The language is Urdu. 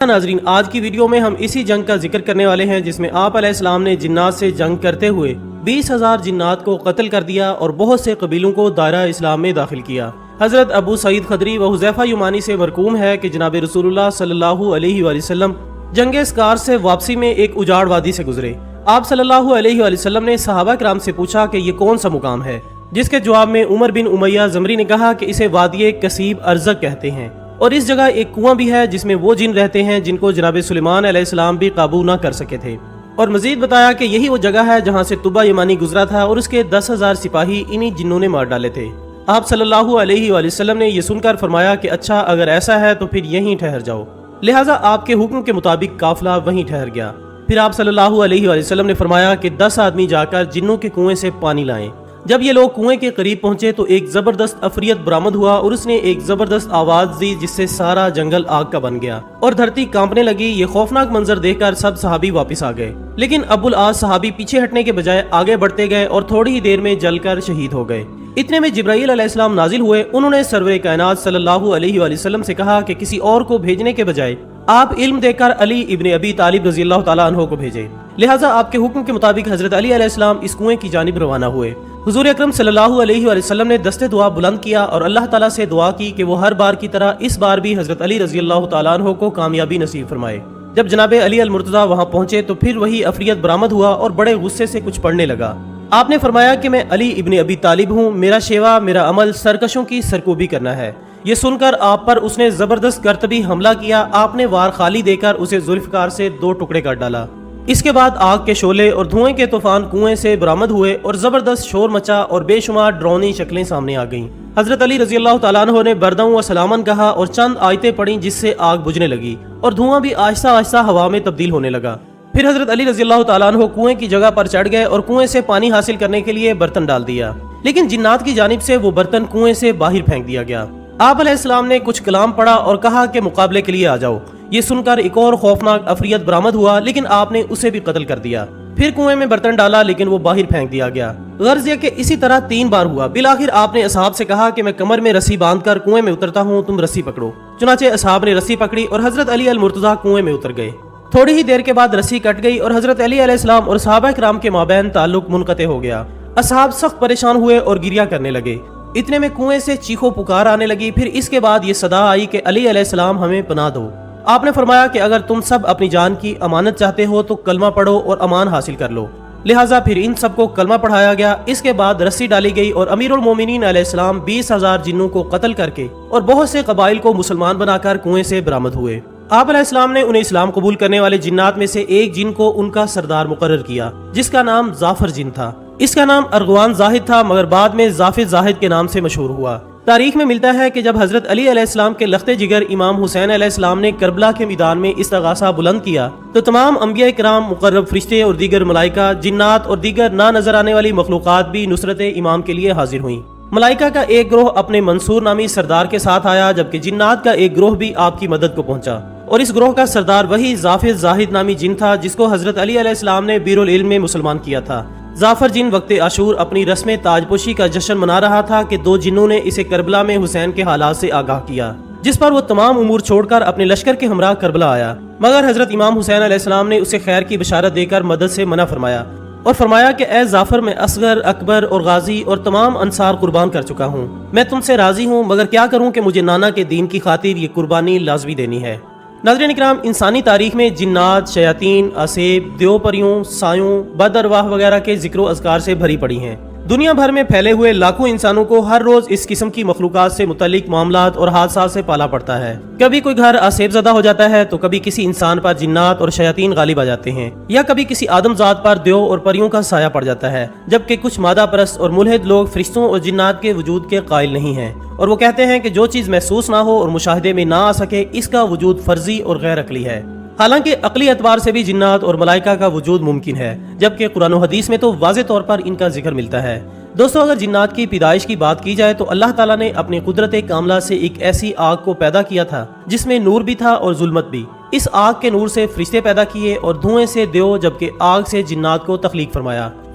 ناظرین، آج کی ویڈیو میں ہم اسی جنگ کا ذکر کرنے والے ہیں جس میں آپ علیہ السلام نے جنات سے جنگ کرتے ہوئے 20,000 جنات کو قتل کر دیا اور بہت سے قبیلوں کو دائرہ اسلام میں داخل کیا۔ حضرت ابو سعید خدری و حذیفہ یمانی سے مرقوم ہے کہ جناب رسول اللہ صلی اللہ علیہ وآلہ وسلم جنگ اسکار سے واپسی میں ایک اجاڑ وادی سے گزرے۔ آپ صلی اللہ علیہ وآلہ وسلم نے صحابہ کرام سے پوچھا کہ یہ کون سا مقام ہے، جس کے جواب میں عمر بن امیہ زمری نے کہا کہ اسے وادی کثیب ارزق کہتے ہیں، اور اس جگہ ایک کنواں بھی ہے جس میں وہ جن رہتے ہیں جن کو جناب سلیمان علیہ السلام بھی قابو نہ کر سکے تھے۔ اور مزید بتایا کہ یہی وہ جگہ ہے جہاں سے طبع یمانی گزرا تھا اور اس کے 10,000 سپاہی انہی جنوں نے مار ڈالے تھے۔ آپ صلی اللہ علیہ وآلہ وسلم نے یہ سن کر فرمایا کہ اچھا، اگر ایسا ہے تو پھر یہیں ٹھہر جاؤ۔ لہٰذا آپ کے حکم کے مطابق قافلہ وہیں ٹھہر گیا۔ پھر آپ صلی اللہ علیہ وآلہ وسلم نے فرمایا کہ 10 آدمی جا کر جنوں کے کنویں سے پانی لائیں۔ جب یہ لوگ کنویں کے قریب پہنچے تو ایک زبردست عفریت برآمد ہوا اور اس نے ایک زبردست آواز دی جس سے سارا جنگل آگ کا بن گیا اور دھرتی کانپنے لگی۔ یہ خوفناک منظر دیکھ کر سب صحابی واپس آ گئے، لیکن ابو العاص صحابی پیچھے ہٹنے کے بجائے آگے بڑھتے گئے اور تھوڑی ہی دیر میں جل کر شہید ہو گئے۔ اتنے میں جبرائیل علیہ السلام نازل ہوئے۔ انہوں نے سرور کائنات صلی اللہ علیہ وآلہ وسلم سے کہا کہ کسی اور کو بھیجنے کے بجائے آپ علم دے کر علی ابن ابی طالب رضی اللہ تعالیٰ عنہ کو بھیجے۔ لہٰذا آپ کے حکم کے مطابق حضرت علی علیہ السلام اس کنویں کی جانب روانہ ہوئے۔ حضور اکرم صلی اللہ علیہ وآلہ وسلم نے دست دعا بلند کیا اور اللہ تعالیٰ سے دعا کی کہ وہ ہر بار کی طرح اس بار بھی حضرت علی رضی اللہ تعالیٰ عنہ کو کامیابی نصیب فرمائے۔ جب جناب علی المرتضیٰ وہاں پہنچے تو پھر وہی عفریت برآمد ہوا اور بڑے غصے سے کچھ پڑھنے لگا۔ آپ نے فرمایا کہ میں علی ابن ابی طالب ہوں، میرا شیوا، میرا عمل سرکشوں کی سرکوبی کرنا ہے۔ یہ سن کر آپ پر اس نے زبردست کرتبی حملہ کیا۔ آپ نے وار خالی دے کر اسے ذوالفقار سے 2 ٹکڑے کر ڈالا۔ اس کے بعد آگ کے شعلے اور دھوئیں کے طوفان کنویں سے برآمد ہوئے اور زبردست شور مچا اور بے شمار ڈرونی شکلیں سامنے آ گئیں۔ حضرت علی رضی اللہ تعالیٰ عنہ نے بردوں و سلامن کہا اور چند آیتیں پڑھیں جس سے آگ بجھنے لگی اور دھواں بھی آہستہ آہستہ ہوا میں تبدیل ہونے لگا۔ پھر حضرت علی رضی اللہ تعالیٰ عنہ کنویں کی جگہ پر چڑھ گئے اور کنویں سے پانی حاصل کرنے کے لیے برتن ڈال دیا، لیکن جنات کی جانب سے وہ برتن کنویں سے باہر پھینک دیا گیا۔ آپ علیہ السلام نے کچھ کلام پڑھا اور کہا کہ مقابلے کے لیے آ جاؤ۔ یہ سن کر ایک اور خوفناک عفریت برآمد ہوا، لیکن آپ نے اسے بھی قتل کر دیا۔ پھر کنویں میں برتن ڈالا لیکن وہ باہر پھینک دیا گیا۔ غرض یہ کہ اسی طرح 3 بار ہوا۔ بالآخر آپ نے اصحاب سے کہا کہ میں کمر میں رسی باندھ کر کنویں میں اترتا ہوں، تم رسی پکڑو۔ چنانچہ اصحاب نے رسی پکڑی اور حضرت علی المرتضیٰ کنویں میں اتر گئے۔ تھوڑی ہی دیر کے بعد رسی کٹ گئی اور حضرت علی علیہ السلام اور صحابہ کرام کے مابین تعلق منقطع ہو گیا۔ اصحاب سخت پریشان ہوئے اور گریہ کرنے لگے۔ اتنے میں کنویں سے چیخو پکار آنے لگی۔ پھر اس کے بعد یہ صدا آئی کہ علی علیہ السلام ہمیں پناہ دو۔ آپ نے فرمایا کہ اگر تم سب اپنی جان کی امانت چاہتے ہو تو کلمہ پڑھو اور امان حاصل کر لو۔ لہٰذا پھر ان سب کو کلمہ پڑھایا گیا۔ اس کے بعد رسی ڈالی گئی اور امیر المومنین علیہ السلام 20,000 جنوں کو قتل کر کے اور بہت سے قبائل کو مسلمان بنا کر کنویں سے برآمد ہوئے۔ آپ علیہ السلام نے انہیں اسلام قبول کرنے والے جنات میں سے ایک جن کو ان کا سردار مقرر کیا، جس کا نام ظافر جن تھا۔ اس کا نام ارغوان زاہد تھا، مگر بعد میں ظافر زاہد کے نام سے مشہور ہوا۔ تاریخ میں ملتا ہے کہ جب حضرت علی علیہ السلام کے لخت جگر امام حسین علیہ السلام نے کربلا کے میدان میں استغاثہ بلند کیا تو تمام انبیاء کرام، مقرب فرشتے اور دیگر ملائکہ، جنات اور دیگر نہ نظر آنے والی مخلوقات بھی نصرت امام کے لیے حاضر ہوئیں۔ ملائکہ کا ایک گروہ اپنے منصور نامی سردار کے ساتھ آیا، جبکہ جنات کا ایک گروہ بھی آپ کی مدد کو پہنچا، اور اس گروہ کا سردار وہی ظافر زاہد نامی جن تھا جس کو حضرت علی علیہ السلام نے بیر العلم میں مسلمان کیا تھا۔ ظافر جن وقت عاشور اپنی رسم تاج پوشی کا جشن منا رہا تھا کہ 2 جنوں نے اسے کربلا میں حسین کے حالات سے آگاہ کیا، جس پر وہ تمام امور چھوڑ کر اپنے لشکر کے ہمراہ کربلا آیا، مگر حضرت امام حسین علیہ السلام نے اسے خیر کی بشارت دے کر مدد سے منع فرمایا اور فرمایا کہ اے ظافر، میں اصغر، اکبر اور غازی اور تمام انصار قربان کر چکا ہوں۔ میں تم سے راضی ہوں، مگر کیا کروں کہ مجھے نانا کے دین کی خاطر یہ قربانی لازمی دینی ہے۔ ناظرین اکرام، انسانی تاریخ میں جنات، شیاطین، آسیب، دیو پریوں، سایوں، بد ارواح وغیرہ کے ذکر و اذکار سے بھری پڑی ہیں۔ دنیا بھر میں پھیلے ہوئے لاکھوں انسانوں کو ہر روز اس قسم کی مخلوقات سے متعلق معاملات اور حادثات سے پالا پڑتا ہے۔ کبھی کوئی گھر آسیب زدہ ہو جاتا ہے تو کبھی کسی انسان پر جنات اور شیاطین غالب آ جاتے ہیں، یا کبھی کسی آدم ذات پر دیو اور پریوں کا سایہ پڑ جاتا ہے، جبکہ کچھ مادہ پرست اور ملحد لوگ فرشتوں اور جنات کے وجود کے قائل نہیں ہیں، اور وہ کہتے ہیں کہ جو چیز محسوس نہ ہو اور مشاہدے میں نہ آ سکے اس کا وجود فرضی اور غیر عقلی ہے۔ حالانکہ عقلی اعتبار سے بھی جنات اور ملائکہ کا وجود ممکن ہے، جبکہ قرآن و حدیث میں تو واضح طور پر ان کا ذکر ملتا ہے۔ دوستو، اگر جنات کی پیدائش کی بات کی جائے تو اللہ تعالیٰ نے اپنی قدرت کاملہ سے ایک ایسی آگ کو پیدا کیا تھا جس میں نور بھی تھا اور ظلمت بھی۔ اس آگ کے نور سے فرشتے پیدا کیے اور دھوئیں سے دیو، جبکہ آگ سے جنات کو تخلیق فرمایا۔